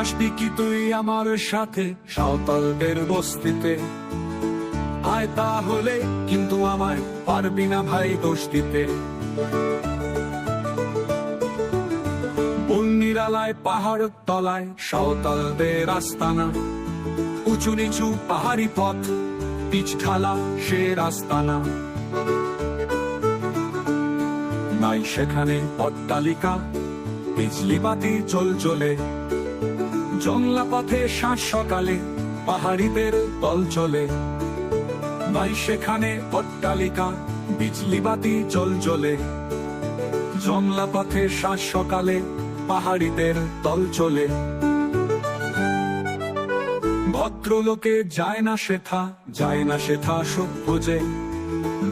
আসবি কি তুই আমার সাথে সাঁওতালদের বস্তিতে? আয় তাহলে, কিন্তু আমায় পারবি না ভাই দোষ দিতে। নিরালায় পাহাড় তলায় সাঁওতালদের আস্তানা, উঁচু নিচু পাহাড়ি পথ, পিচ ঢালা সে রাস্তানা। নাই সেখানে অট্টালিকা, বিজলি বাতি জ্বলজ্বলে, জংলা পথে সাত সকালে পাহাড়িদের দল চলে। নাই সেখানে অট্টালিকা, বিজলি বাতি জ্বলজ্বলে, জংলা পথে সাত সকালে পাহাড়িদের দল চলে। ভদ্রলোকে যায় না সেথা, যায় না সেথা সভ্য যে,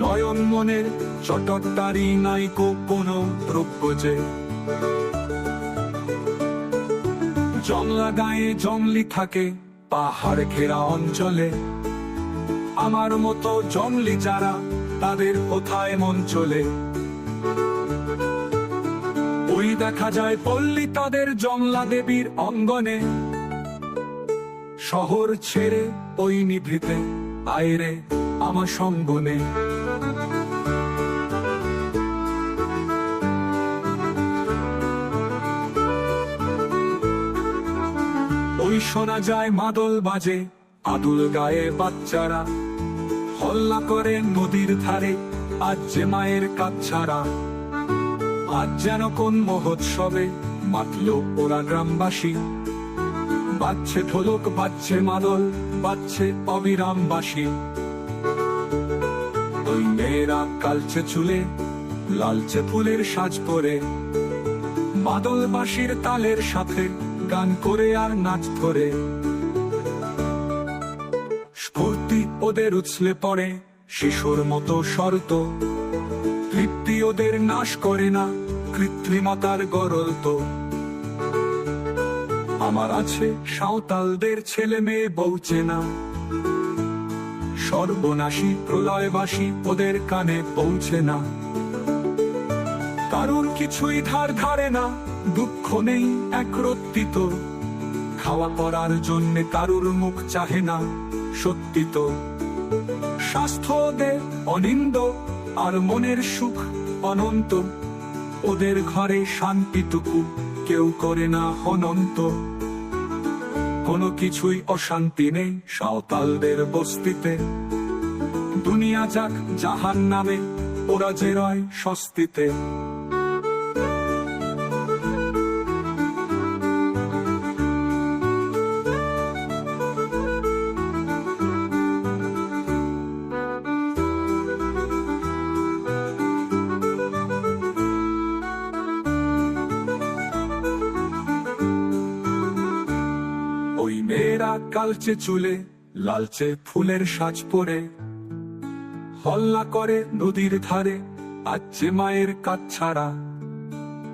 নয়ন মনের চটকদারি নাইকো কোনো দ্রব্য যে। জংলা গায়ে জংলি থাকে পাহাড় ঘেরা অঞ্চলে, আমার মতো জংলি যারা তাদের কোথায় মন চলে। ওই দেখা যায় পল্লী তাদের জংলা দেবীর অঙ্গনে, শহর ছেড়ে ওই নিভৃতে আয়রে আমার সঙ্গনে। ওই শোনা যায় মাদল বাজে, আদুল গায়ে বাচ্চারা হল্লা করে নদীর ধারে, আজ যে মায়ের কাজ ছাড়া। আজ যেন কোন মহোৎসবে মাতল ওরা গ্রামবাসী, বাজছে ঢোলক বাজছে মাদল বাজছে অবিরাম বাঁশি। ওই মেয়েরা কালচে চুলে লালচে ফুলের সাজ পরে, মাদল বাঁশির তালের সাথে গান করে আর নাচ ধরে। স্ফূর্তি ওদের উছলে পড়ে শিশুর মতো শর্ত, তৃপ্তি ওদের নাশ করে না কৃত্রিমতার গরল তো। আমার আছে সাঁওতালদের ছেলে মেয়ে বউচে না, সর্বনাশী প্রলয়বাসী ওদের কানে পৌঁছে না। কারুর কিছুই ধার ধারে না, দুঃখ নেই একরত্তি তো, খাওয়া পড়ার জন্যে কারুর মুখ চাহে না সত্যি তো। স্বাস্থ্য ওদের অনিন্দ আর মনের সুখ অনন্ত, ওদের ঘরে শান্তিটুকু কেউ করে না অনন্ত। কোনো কিছুই অশান্তি নেই সাঁওতালদের বস্তিতে, দুনিয়া যাক জাহান্নামে ওরা যে রয় স্বস্তিতে। মেয়েরা কালচে চুলে লালচে ফুলের সাজ পরে, হল্লা করে নদীর ধারে আজ যে মায়ের কাজ ছাড়া।